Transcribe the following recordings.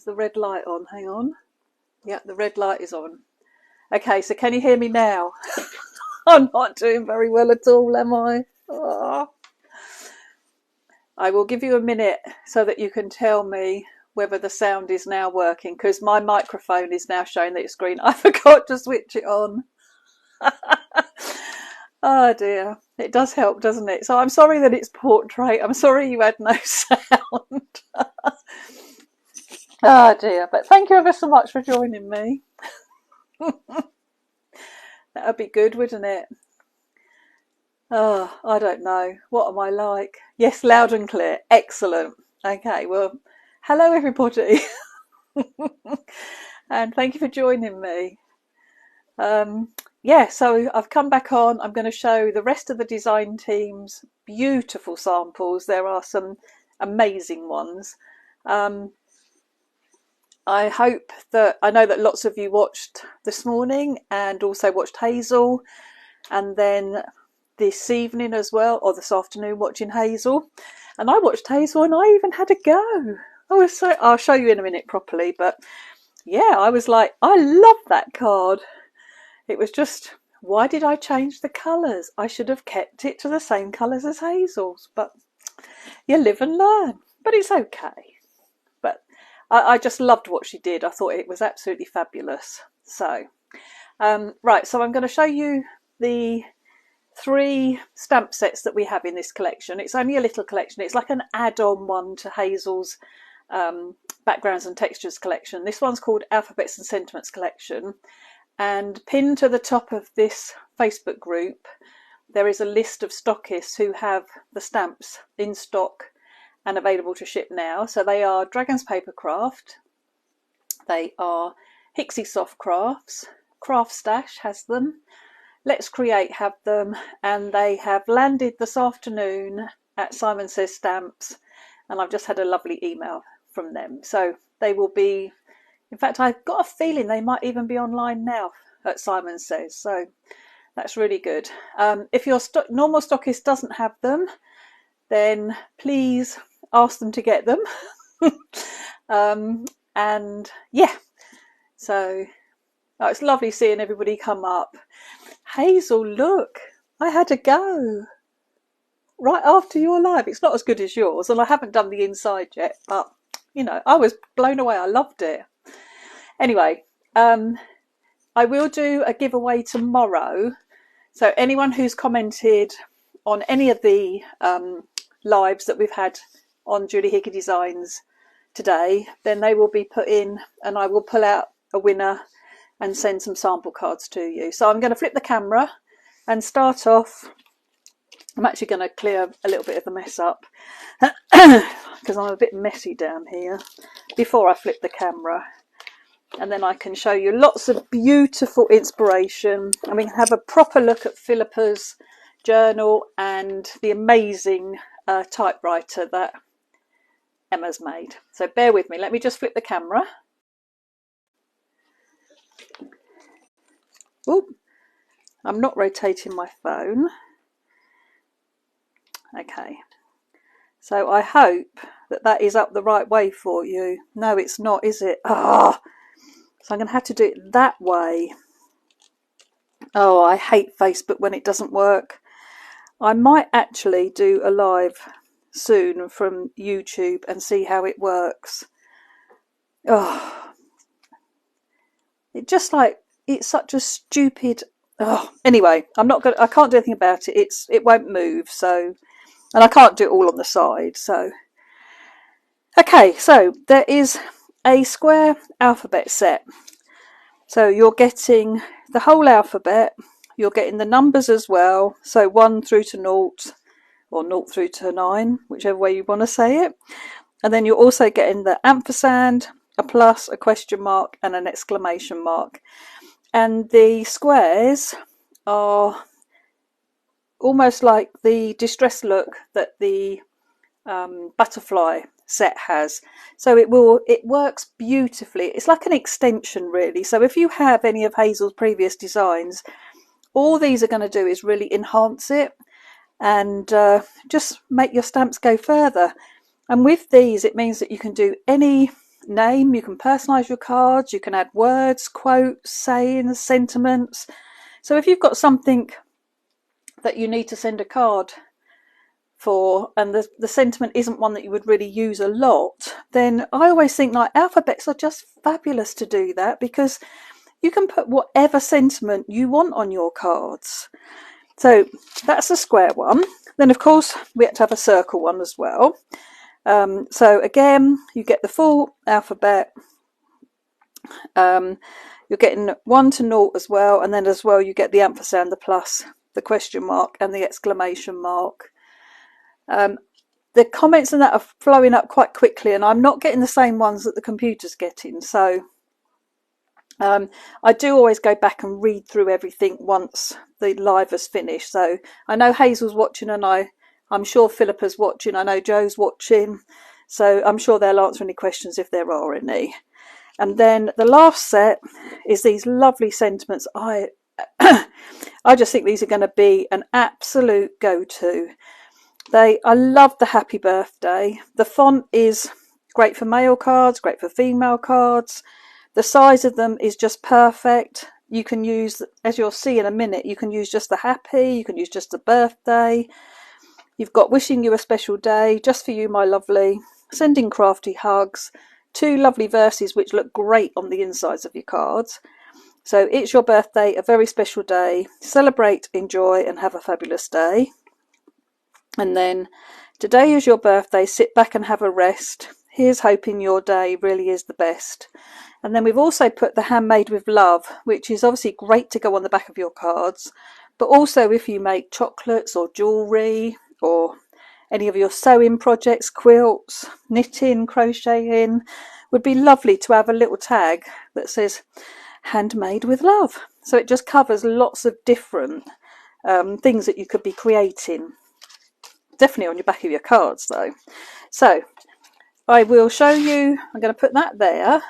Is the red light on? Hang on. Yeah, the red light is on. Okay, so can you hear me now? I'm not doing very well at all, am I? Oh. I will give you a minute so that you can tell me whether the sound is now working, because my microphone is now showing that it's green. I forgot to switch it on. Oh dear. It does help, doesn't it? So I'm sorry that it's portrait. I'm sorry you had no sound. Oh dear. But thank you ever so much for joining me. That would be good, wouldn't it? Oh, I don't know. What am I like? Yes, loud and clear. Excellent. Okay, well, hello everybody. And thank you for joining me. Yeah, so I've come back on. I'm going to show the rest of the design team's beautiful samples. There are some amazing ones. I hope that, I know that lots of you watched this morning and also watched Hazel, and then this evening as well, or this afternoon watching Hazel. And I watched Hazel and I even had a go. I'll show you in a minute properly, but yeah, I was like, I love that card. It was just, why did I change the colours? I should have kept it to the same colours as Hazel's, but you live and learn. But it's okay. But I just loved what she did. I thought it was absolutely fabulous. So, right, so I'm going to show you the 3 stamp sets that we have in this collection. It's only a little collection. It's like an add-on one to Hazel's Backgrounds and Textures collection. This one's called Alphabets and Sentiments collection. And pinned to the top of this Facebook group, there is a list of stockists who have the stamps in stock and available to ship now. So they are Dragon's Paper Craft, they are Hixie Soft Crafts, Craft Stash has them, Let's Create have them, and they have landed this afternoon at Simon Says Stamps, and I've just had a lovely email from them. So they will be, in fact, I've got a feeling they might even be online now at Simon Says, so that's really good. If your normal stockist doesn't have them, then please ask them to get them. And yeah, so it's lovely seeing everybody come up. Hazel, look, I had a go right after your live. It's not as good as yours, and I haven't done the inside yet, but you know, I was blown away. I loved it. Anyway, I will do a giveaway tomorrow. So anyone who's commented on any of the lives that we've had on Julie Hickey Designs today, then they will be put in and I will pull out a winner and send some sample cards to you. So I'm going to flip the camera and start off. I'm actually going to clear a little bit of the mess up because I'm a bit messy down here before I flip the camera. And then I can show you lots of beautiful inspiration, and we can have a proper look at Philippa's journal and the amazing typewriter that Emma's made. So bear with me. Let me just flip the camera. Oop, I'm not rotating my phone. Okay. So I hope that that is up the right way for you. No, it's not, is it? Ah. So I'm going to have to do it that way. Oh, I hate Facebook when it doesn't work. I might actually do a live soon from YouTube and see how it works. Oh, it just like, it's such a stupid. Oh, anyway, I can't do anything about it. It won't move. So, and I can't do it all on the side. So, okay. So there is a square alphabet set. So you're getting the whole alphabet, you're getting the numbers as well, so 1 through to 0, or 0 through to 9, whichever way you want to say it. And then you're also getting the ampersand, a plus, a question mark, and an exclamation mark. And the squares are almost like the distress look that the butterfly set has. So it works beautifully. It's like an extension really. So if you have any of Hazel's previous designs, all these are going to do is really enhance it and just make your stamps go further. And with these, it means that you can do any name. You can personalise your cards. You can add words, quotes, sayings, sentiments. So if you've got something that you need to send a card for, and the sentiment isn't one that you would really use a lot, then I always think like alphabets are just fabulous to do that, because you can put whatever sentiment you want on your cards. So that's a square one. Then of course we had to have a circle one as well. So again, you get the full alphabet. You're getting 1 to 0 as well, and then as well you get the ampersand, the plus, the question mark, and the exclamation mark. The comments and that are flowing up quite quickly, and I'm not getting the same ones that the computer's getting. So I do always go back and read through everything once the live has finished. So I know Hazel's watching, and I'm sure Philippa's watching. I know Joe's watching. So I'm sure they'll answer any questions if there are any. And then the last set is these lovely sentiments. I just think these are going to be an absolute go-to. I love the happy birthday. The font is great for male cards, great for female cards. The size of them is just perfect. You can use, as you'll see in a minute, you can use just the happy, you can use just the birthday. You've got wishing you a special day, just for you, my lovely, sending crafty hugs, 2 lovely verses which look great on the insides of your cards. So it's your birthday, a very special day. Celebrate, enjoy, and have a fabulous day. And then, today is your birthday, sit back and have a rest. Here's hoping your day really is the best. And then we've also put the handmade with love, which is obviously great to go on the back of your cards. But also if you make chocolates or jewellery or any of your sewing projects, quilts, knitting, crocheting, would be lovely to have a little tag that says handmade with love. So it just covers lots of different things that you could be creating. Definitely on your back of your cards though. So I will show you, I'm going to put that there.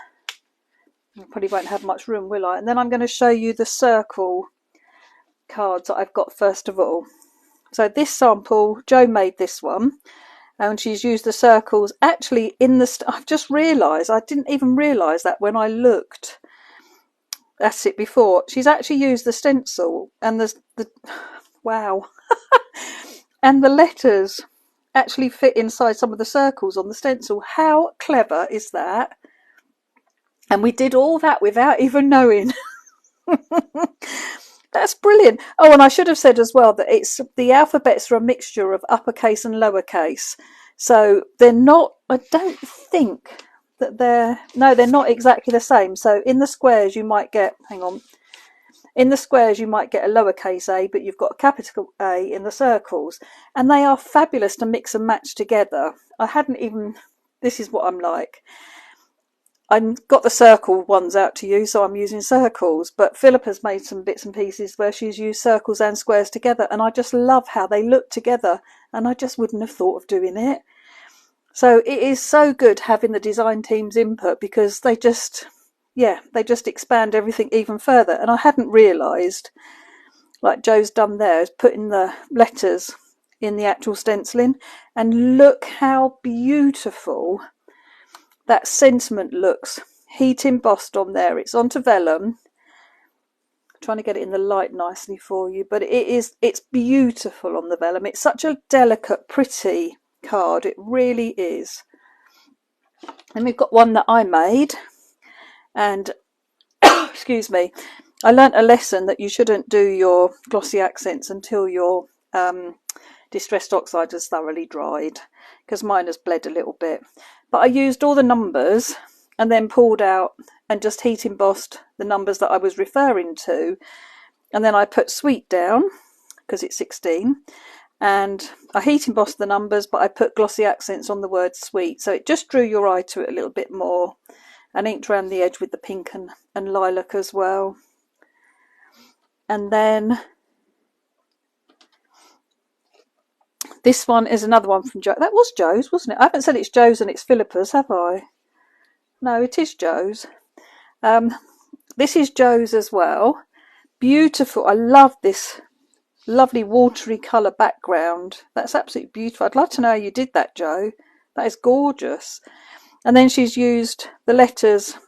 I probably won't have much room, will I? And then I'm going to show you the circle cards that I've got first of all. So this sample, Joe made this one, and she's used the circles actually in the, I've just realised, I didn't even realise that when I looked at it before. She's actually used the stencil and the wow. And the letters actually fit inside some of the circles on the stencil. How clever is that? And we did all that without even knowing. That's brilliant. Oh, and I should have said as well that the alphabets are a mixture of uppercase and lowercase. So they're not, I don't think that they're not exactly the same. So in the squares you might get, in the squares you might get a lowercase a, but you've got a capital A in the circles, and they are fabulous to mix and match together. This is what I'm like. I've got the circle ones out to you, so I'm using circles, but Philippa's made some bits and pieces where she's used circles and squares together, and I just love how they look together, and I just wouldn't have thought of doing it. So it is so good having the design team's input, because they just expand everything even further. And I hadn't realised, like Joe's done there, is putting the letters in the actual stenciling, and look how beautiful that sentiment looks, heat embossed on there. It's onto vellum. I'm trying to get it in the light nicely for you, but it's beautiful on the vellum. It's such a delicate, pretty card, it really is. And we've got one that I made, and excuse me, I learnt a lesson that you shouldn't do your glossy accents until your distressed oxide has thoroughly dried, because mine has bled a little bit. But I used all the numbers and then pulled out and just heat embossed the numbers that I was referring to, and then I put sweet down because it's 16, and I heat embossed the numbers, but I put glossy accents on the word sweet, so it just drew your eye to it a little bit more, and inked around the edge with the pink and lilac as well. And then this one is another one from Joe. That was Joe's, wasn't it? I haven't said it's Joe's and it's Philippa's, have I? No, it is Joe's. This is Joe's as well. Beautiful. I love this lovely watery colour background. That's absolutely beautiful. I'd love to know how you did that, Joe. That is gorgeous. And then she's used the letters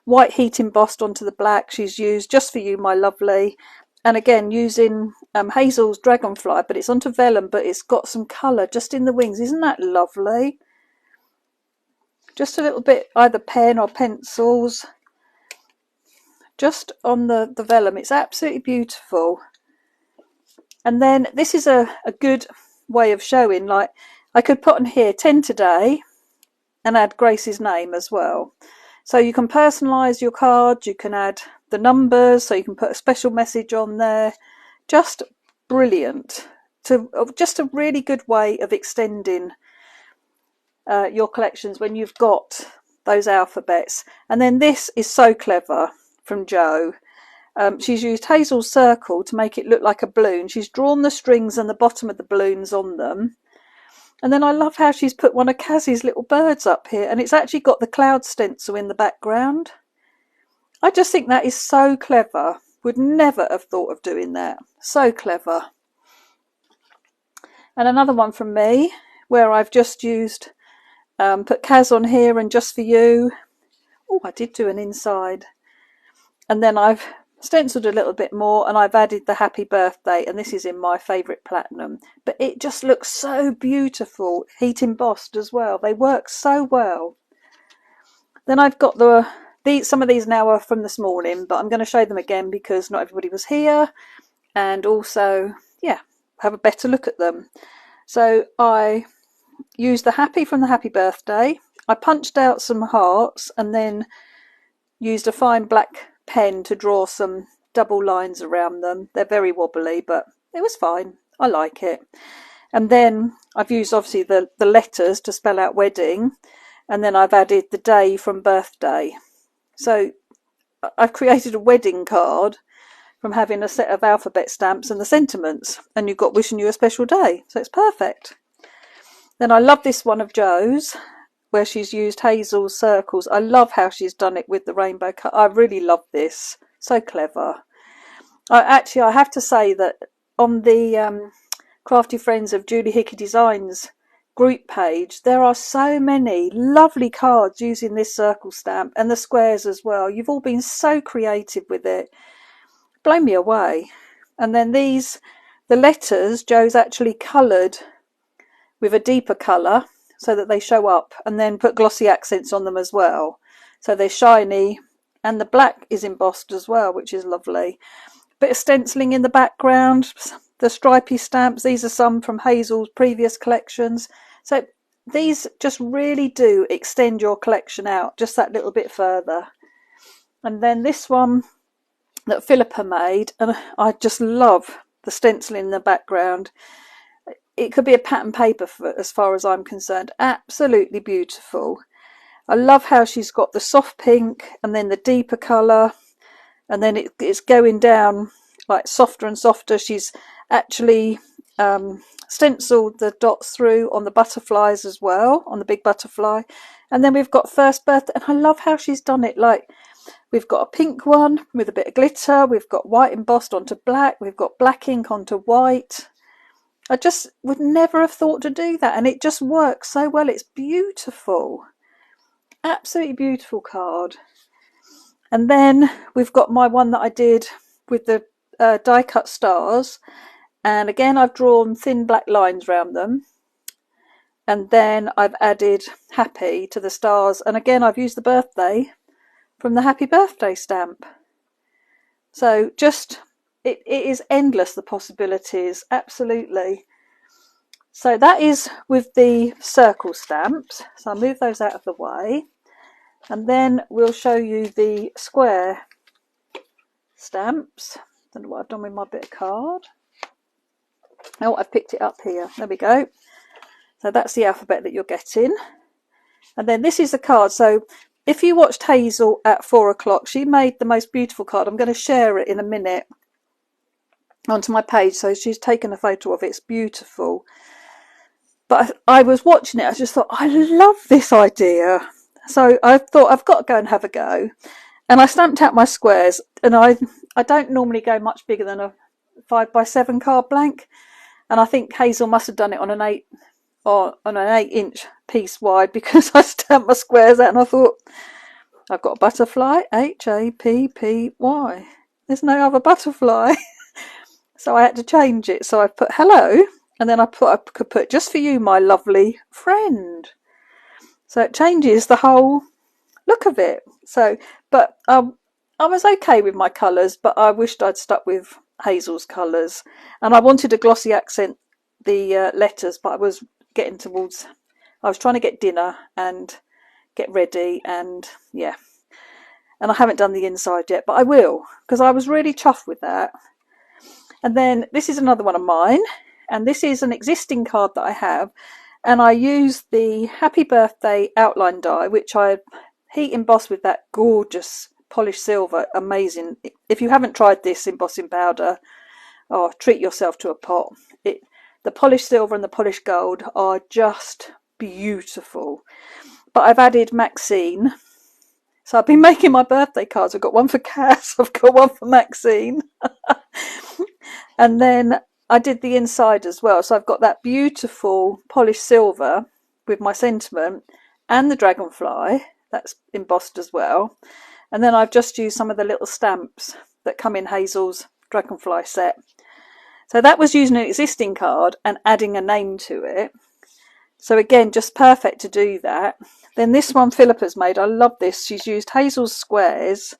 white heat embossed onto the black. She's used Just For You, My Lovely. And again, using Hazel's Dragonfly, but it's onto vellum, but it's got some colour just in the wings. Isn't that lovely? Just a little bit, either pen or pencils, just on the vellum. It's absolutely beautiful. And then this is a good way of showing, like I could put on here 10 today and add Grace's name as well. So you can personalise your card, you can add the numbers, so you can put a special message on there. Just brilliant. Just a really good way of extending your collections when you've got those alphabets. And then this is so clever from Jo. She's used Hazel's circle to make it look like a balloon. She's drawn the strings and the bottom of the balloons on them. And then I love how she's put one of Cassie's little birds up here, and it's actually got the cloud stencil in the background. I just think that is so clever. Would never have thought of doing that. So clever. And another one from me, where I've just used, put Kaz on here and Just For You. Oh, I did do an inside. And then I've stenciled a little bit more, and I've added the happy birthday, and this is in my favourite platinum. But it just looks so beautiful, heat embossed as well. They work so well. Then I've got some of these now are from this morning, but I'm going to show them again because not everybody was here, and also, yeah, have a better look at them. So I used the happy from the happy birthday. I punched out some hearts and then used a fine black pen to draw some double lines around them. They're very wobbly, but it was fine. I like it. And then I've used obviously the letters to spell out wedding, and then I've added the day from birthday. So I've created a wedding card from having a set of alphabet stamps and the sentiments, and you've got wishing you a special day, so it's perfect. Then I love this one of Jo's, where she's used Hazel's circles. I love how she's done it with the rainbow cut. I really love this. So clever. I have to say that on the Crafty Friends of Julie Hickey Designs group page, there are so many lovely cards using this circle stamp and the squares as well. You've all been so creative with it. Blow me away. And then the letters, Jo's actually coloured with a deeper colour so that they show up, and then put glossy accents on them as well. So they're shiny, and the black is embossed as well, which is lovely. Bit of stenciling in the background, the stripy stamps. These are some from Hazel's previous collections. So these just really do extend your collection out just that little bit further. And then this one that Philippa made, and I just love the stenciling in the background. It could be a pattern paper as far as I'm concerned. Absolutely beautiful. I love how she's got the soft pink and then the deeper colour, and then it's going down like softer and softer. She's actually stenciled the dots through on the butterflies as well, on the big butterfly. And then we've got first birthday, and I love how she's done it. Like, we've got a pink one with a bit of glitter, we've got white embossed onto black, we've got black ink onto white. I just would never have thought to do that, and it just works so well. It's beautiful. Absolutely beautiful card. And then we've got my one that I did with the die cut stars, and again I've drawn thin black lines around them, and then I've added happy to the stars, and again I've used the birthday from the happy birthday stamp. So just it is endless, the possibilities, absolutely. So that is with the circle stamps. So I'll move those out of the way, and then we'll show you the square stamps. Don't know what I've done with my bit of card. Oh, I've picked it up here. There we go. So that's the alphabet that you're getting. And then this is the card. So if you watched Hazel at 4 o'clock, she made the most beautiful card. I'm going to share it in a minute onto my page. So she's taken a photo of it. It's beautiful. But I was watching it, I just thought, I love this idea. So I thought, I've got to go and have a go. And I stamped out my squares, and I don't normally go much bigger than a 5x7 card blank. And I think Hazel must have done it on an on an 8-inch piece wide because I stamped my squares out and I thought, I've got a butterfly, Happy. There's no other butterfly. So I had to change it. So I put hello, and then I could put just for you, my lovely friend. So it changes the whole look of it. So, but I was okay with my colours, but I wished I'd stuck with Hazel's colours. And I wanted to glossy accent the letters, but I was trying to get dinner and get ready, and yeah. And I haven't done the inside yet, but I will, because I was really chuffed with that. And then this is another one of mine, and this is an existing card that I have, and I used the Happy Birthday outline die, which I heat embossed with that gorgeous polished silver. Amazing. If you haven't tried this embossing powder, treat yourself to a pot. The polished silver and the polished gold are just beautiful. But I've added Maxine. So I've been making my birthday cards. I've got one for Cass, I've got one for Maxine. And then I did the inside as well. So I've got that beautiful polished silver with my sentiment and the dragonfly that's embossed as well. And then I've just used some of the little stamps that come in Hazel's dragonfly set. So that was using an existing card and adding a name to it. So again, just perfect to do that. Then this one Philippa's made. I love this. She's used Hazel's squares.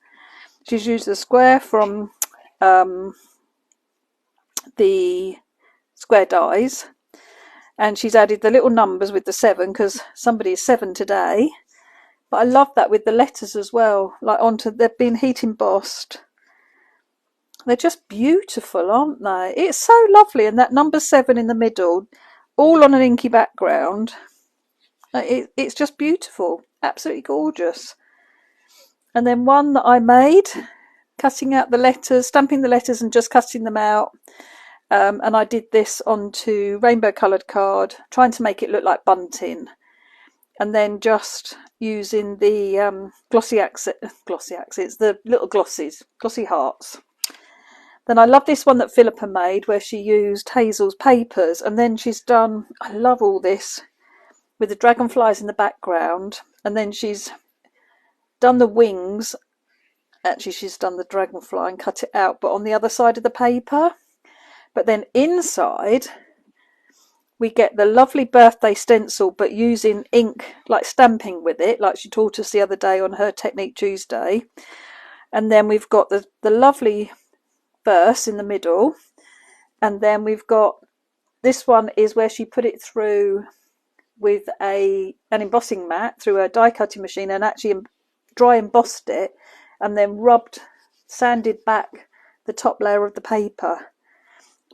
She's used the square from the square dies, and she's added the little numbers with the 7 because somebody is 7 today. But I love that with the letters as well, like they've been heat embossed. They're just beautiful, aren't they? It's so lovely, and that number 7 in the middle, all on an inky background. It's just beautiful, absolutely gorgeous. And then one that I made, cutting out the letters, stamping the letters and just cutting them out. And I did this onto rainbow coloured card, trying to make it look like bunting. And then just using the glossy accents, the little glossy hearts. Then I love this one that Philippa made, where she used Hazel's papers, and then she's done, I love all this, with the dragonflies in the background, and then she's done the wings. Actually, she's done the dragonfly and cut it out, but on the other side of the paper. But then inside, we get the lovely birthday stencil, but using ink, like stamping with it, like she taught us the other day on her Technique Tuesday. And then we've got the lovely verse in the middle. And then we've got, this one is where she put it through with an embossing mat through a die cutting machine and actually dry embossed it, and then sanded back the top layer of the paper.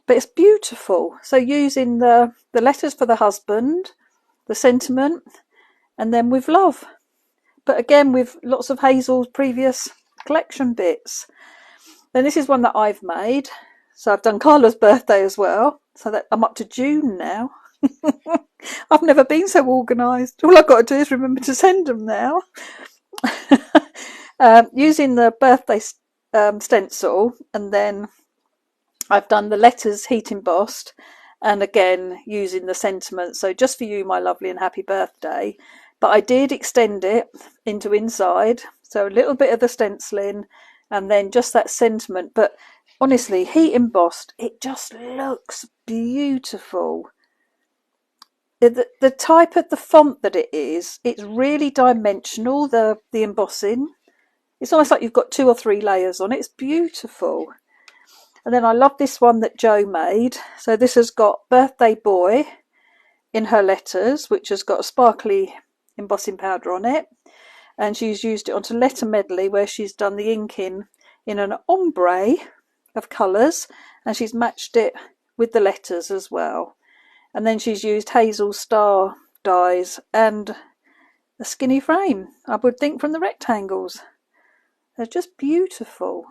But it's beautiful. So using the letters for the husband, the sentiment, and then with love. But again, with lots of Hazel's previous collection bits. Then this is one that I've made. So I've done Carla's birthday as well. So that I'm up to June now. I've never been so organised. All I've got to do is remember to send them now. Using the birthday stencil, and then I've done the letters heat embossed, and again using the sentiment. So just for you, my lovely, and happy birthday. But I did extend it into inside, so a little bit of the stenciling and then just that sentiment. But honestly, heat embossed, it just looks beautiful. The type of the font that it is, it's really dimensional, the embossing. It's almost like you've got 2 or 3 layers on it. It's beautiful. And then I love this one that Jo made. So this has got Birthday Boy in her letters, which has got a sparkly embossing powder on it. And she's used it onto Letter Medley, where she's done the inking in an ombre of colours. And she's matched it with the letters as well. And then she's used Hazel Star dies and a skinny frame, I would think, from the rectangles. They're just beautiful.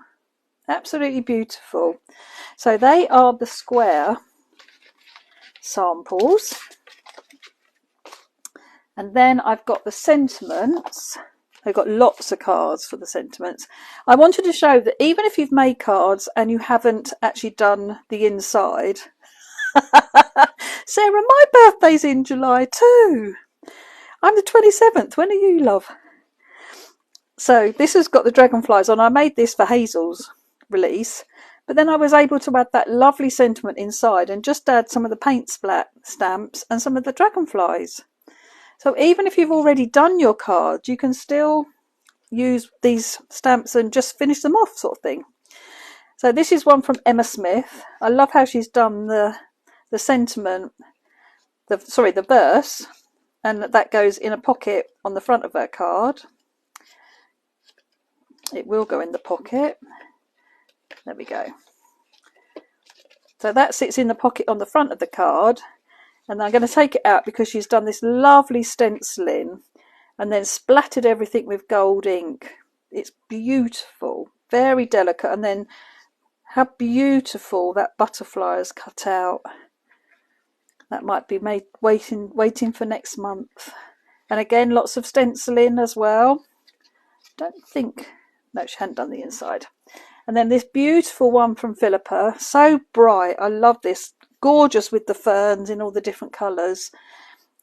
Absolutely beautiful. So they are the square samples. And then I've got the sentiments. I've got lots of cards for the sentiments. I wanted to show that even if you've made cards and you haven't actually done the inside, Sarah, my birthday's in July too. I'm the 27th. When are you, love? So this has got the dragonflies on. I made this for Hazel's release, but then I was able to add that lovely sentiment inside and just add some of the paint splat stamps and some of the dragonflies. So even if you've already done your card, you can still use these stamps and just finish them off, sort of thing. So this is one from Emma Smith. I love how she's done the sentiment, the verse, and that goes in a pocket on the front of her card. It will go in the pocket. There we go. So that sits in the pocket on the front of the card, and I'm going to take it out because she's done this lovely stenciling and then splattered everything with gold ink. It's beautiful, very delicate, and then how beautiful that butterfly is cut out. That might be made waiting for next month. And again, lots of stenciling as well. Don't think, no, she hadn't done the inside. And then this beautiful one from Philippa, so bright. I love this, gorgeous with the ferns in all the different colours.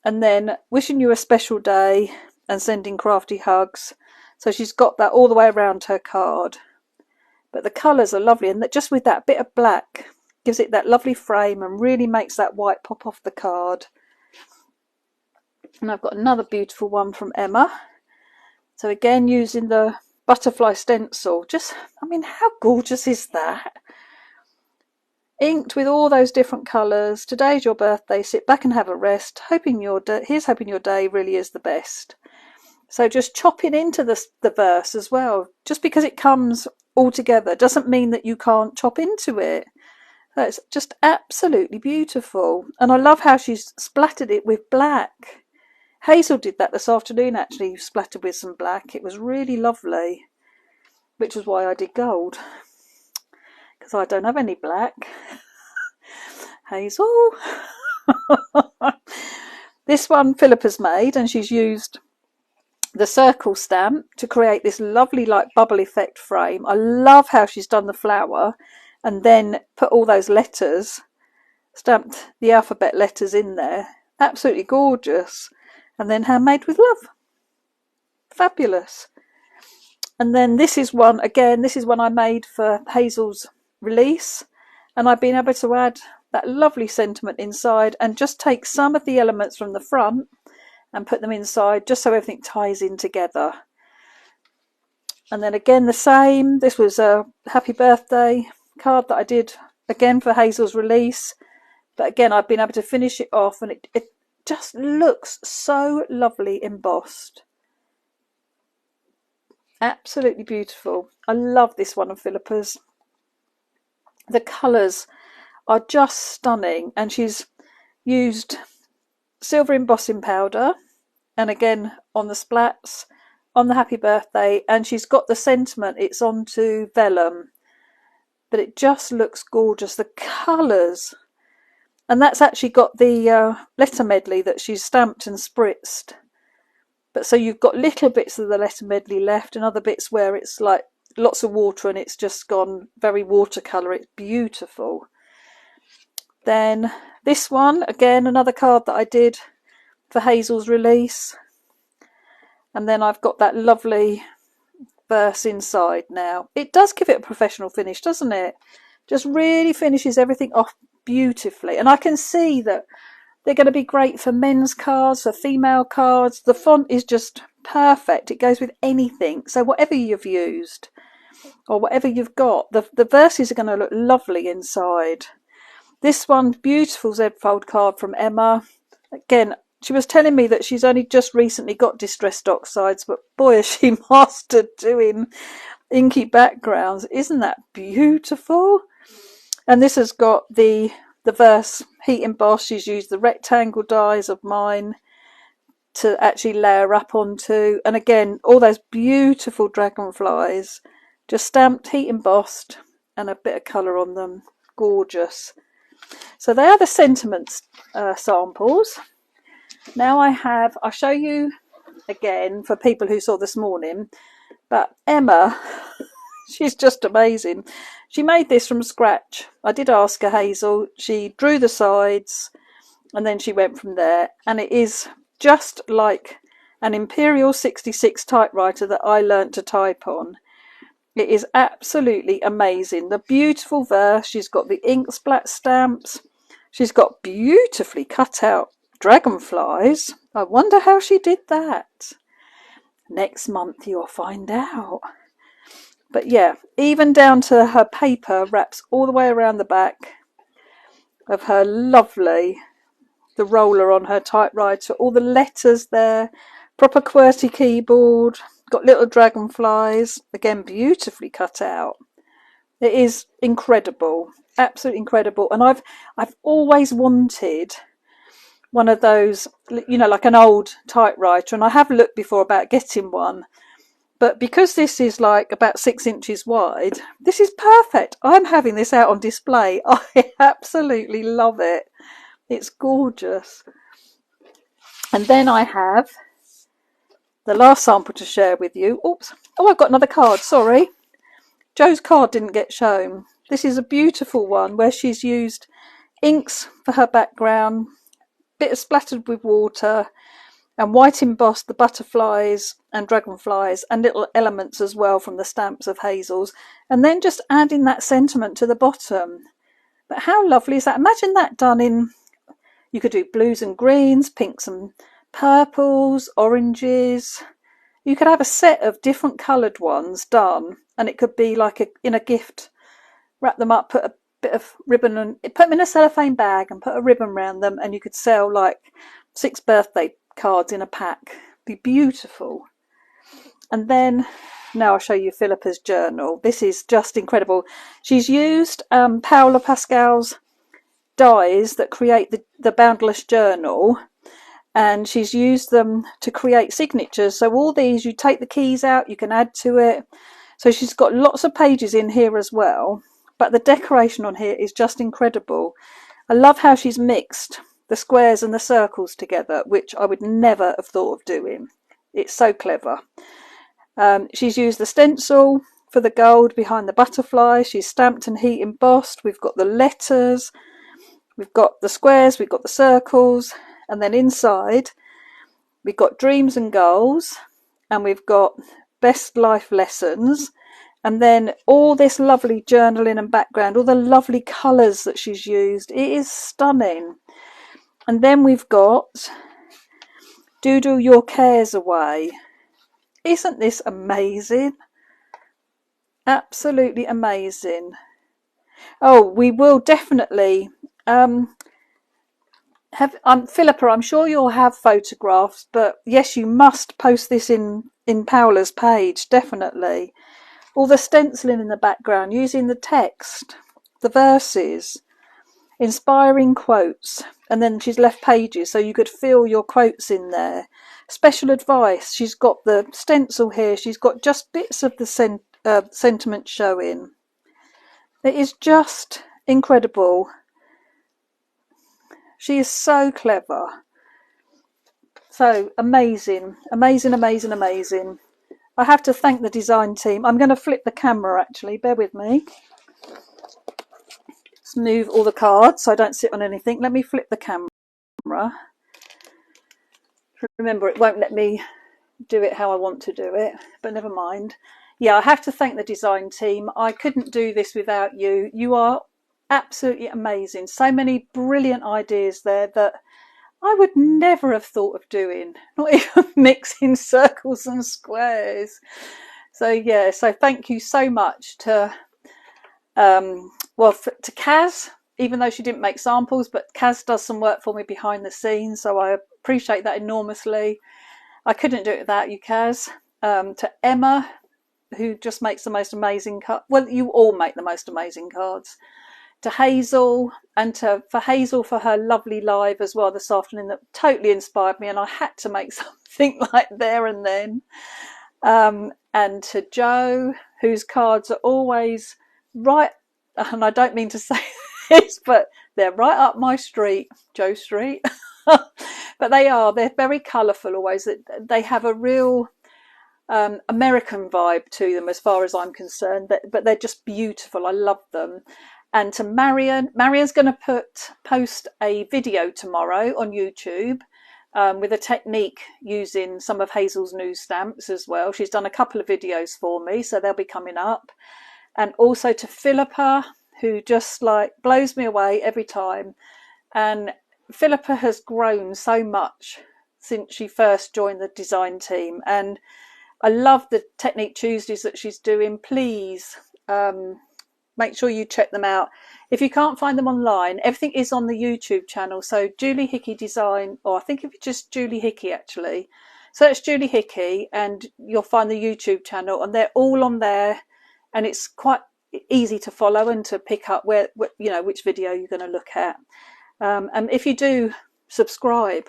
And then wishing you a special day and sending crafty hugs. So she's got that all the way around her card. But the colours are lovely, and that just with that bit of black gives it that lovely frame and really makes that white pop off the card. And I've got another beautiful one from Emma. So again, using the butterfly stencil. Just, I mean, how gorgeous is that? Inked with all those different colours. Today's your birthday. Sit back and have a rest. Here's hoping your day really is the best. So just chopping into the verse as well. Just because it comes all together doesn't mean that you can't chop into it. So it's just absolutely beautiful. And I love how she's splattered it with black. Hazel did that this afternoon, actually, splattered with some black. It was really lovely, which is why I did gold, because I don't have any black. Hazel. This one Philippa's made, and she's used the circle stamp to create this lovely like bubble effect frame. I love how she's done the flower and then put all those letters, stamped the alphabet letters in there. Absolutely gorgeous. And then handmade with love. Fabulous. And then this is one, again, this is one I made for Hazel's release. And I've been able to add that lovely sentiment inside and just take some of the elements from the front and put them inside just so everything ties in together. And then again the same, this was a happy birthday card that I did again for Hazel's release. But again, I've been able to finish it off, and it just looks so lovely embossed. Absolutely beautiful. I love this one of Philippa's. The colours are just stunning, and she's used silver embossing powder, and again on the splats, on the happy birthday, and she's got the sentiment, it's onto vellum, but it just looks gorgeous. The colours. And that's actually got the letter medley that she's stamped and spritzed. But so you've got little bits of the letter medley left and other bits where it's like lots of water and it's just gone very watercolour. It's beautiful. Then this one, again, another card that I did for Hazel's release. And then I've got that lovely verse inside now. It does give it a professional finish, doesn't it? Just really finishes everything off beautifully, and I can see that they're going to be great for men's cards, for female cards. The font is just perfect. It goes with anything. So whatever you've used or whatever you've got, the verses are going to look lovely inside. This one, beautiful Z-fold card from Emma. Again, she was telling me that she's only just recently got distressed oxides, but boy, has she mastered doing inky backgrounds. Isn't that beautiful? And this has got the verse heat embossed. She's used the rectangle dies of mine to actually layer up onto. And again, all those beautiful dragonflies, just stamped, heat embossed, and a bit of colour on them. Gorgeous. So they are the sentiments samples. Now I'll show you again for people who saw this morning. But Emma, She's just amazing. She made this from scratch. I did ask her, Hazel. She drew the sides and then she went from there. And it is just like an Imperial 66 typewriter that I learnt to type on. It is absolutely amazing. The beautiful verse. She's got the ink splat stamps. She's got beautifully cut out dragonflies. I wonder how she did that. Next month you'll find out. But yeah, even down to her paper wraps all the way around the back of her lovely, the roller on her typewriter, all the letters there, proper QWERTY keyboard, got little dragonflies, again beautifully cut out. It is incredible, absolutely incredible. And I've always wanted one of those, you know, like an old typewriter, and I have looked before about getting one. But because this is like about 6 inches wide, this is perfect. I'm having this out on display. I absolutely love it. It's gorgeous. And then I have the last sample to share with you. Oops. Oh, I've got another card. Sorry. Joe's card didn't get shown. This is a beautiful one where she's used inks for her background, bit of splattered with water, and white embossed the butterflies and dragonflies and little elements as well from the stamps of Hazels, and then just adding that sentiment to the bottom. But how lovely is that? Imagine that done in, you could do blues and greens, pinks and purples, oranges. You could have a set of different coloured ones done, and it could be like in a gift. Wrap them up, put a bit of ribbon and put them in a cellophane bag and put a ribbon around them, and you could sell like 6 birthday cards in a pack. Be beautiful. And then now I'll show you Philippa's journal. This is just incredible. She's used Paola Pascal's dies that create the boundless journal, and she's used them to create signatures. So all these, you take the keys out, you can add to it. So she's got lots of pages in here as well, but the decoration on here is just incredible. I love how she's mixed the squares and the circles together, which I would never have thought of doing. It's so clever. She's used the stencil for the gold behind the butterfly. She's stamped and heat embossed. We've got the letters, we've got the squares, we've got the circles, and then inside we've got dreams and goals, and we've got best life lessons, and then all this lovely journaling and background, all the lovely colours that she's used. It is stunning. And then we've got Doodle Your Cares Away. Isn't this amazing? Absolutely amazing. Oh, we will definitely have Philippa, I'm sure you'll have photographs, but yes, you must post this in Paola's page, definitely. All the stenciling in the background, using the text, the verses, inspiring quotes, and then she's left pages so you could fill your quotes in there. Special advice, she's got the stencil here, she's got just bits of the sentiment showing. It is just incredible. She is so clever. So amazing, amazing, amazing, amazing. I have to thank the design team. I'm going to flip the camera actually, bear with me. Let's move all the cards so I don't sit on anything. Let me flip the camera. Remember, it won't let me do it how I want to do it, but never mind. Yeah, I have to thank the design team. I couldn't do this without you. You are absolutely amazing. So many brilliant ideas there that I would never have thought of doing, not even mixing circles and squares. So yeah, so thank you so much to to Kaz, even though she didn't make samples, but Kaz does some work for me behind the scenes, so I appreciate that enormously. I couldn't do it without you, Kaz. To Emma, who just makes the most amazing cards. Well, you all make the most amazing cards. To Hazel, and for Hazel for her lovely live as well this afternoon, that totally inspired me, and I had to make something like there and then. And to Joe, whose cards are always right, and I don't mean to say this, but they're right up my street, Joe Street. But they're very colourful always. They have a real American vibe to them as far as I'm concerned, but they're just beautiful. I love them. And to Marion's going to post a video tomorrow on YouTube with a technique using some of Hazel's new stamps as well. She's done a couple of videos for me, so they'll be coming up. And also to Philippa, who just like blows me away every time. And Philippa has grown so much since she first joined the design team, and I love the Technique Tuesdays that she's doing. Please make sure you check them out. If you can't find them online, everything is on the YouTube channel. So Julie Hickey Design, or I think if it's just Julie Hickey actually. Search Julie Hickey and you'll find the YouTube channel, and they're all on there. And it's quite easy to follow and to pick up where you know which video you're going to look at. And if you do subscribe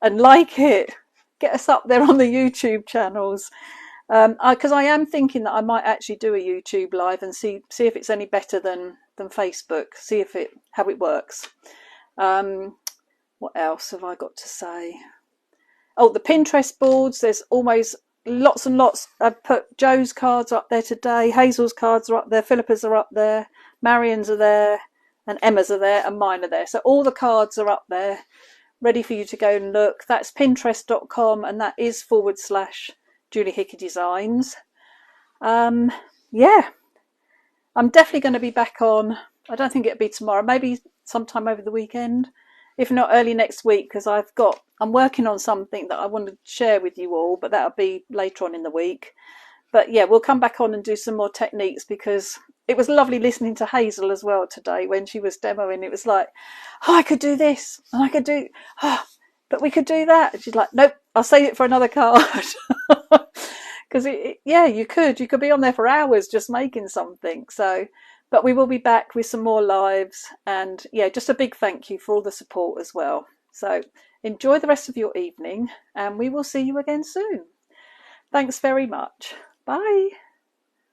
and like it, get us up there on the YouTube channels, because I am thinking that I might actually do a YouTube live and see if it's any better than Facebook. See how it works. What else have I got to say? Oh, the Pinterest boards. There's always lots and lots. I've put Joe's cards up there today. Hazel's cards are up there. Philippa's are up there. Marion's are there, and Emma's are there, and mine are there. So all the cards are up there, ready for you to go and look. That's pinterest.com, and that is / Julie Hickey Designs. Yeah, I'm definitely going to be back on. I don't think it'll be tomorrow, maybe sometime over the weekend, if not early next week, because I'm working on something that I want to share with you all, but that'll be later on in the week. But yeah, we'll come back on and do some more techniques, because it was lovely listening to Hazel as well today when she was demoing. It was like, oh, I could do this, and I could do, but we could do that. And she's like, nope, I'll save it for another card. Because yeah, you could be on there for hours just making something. So, but we will be back with some more lives, and yeah, just a big thank you for all the support as well. So enjoy the rest of your evening, and we will see you again soon. Thanks very much. Bye.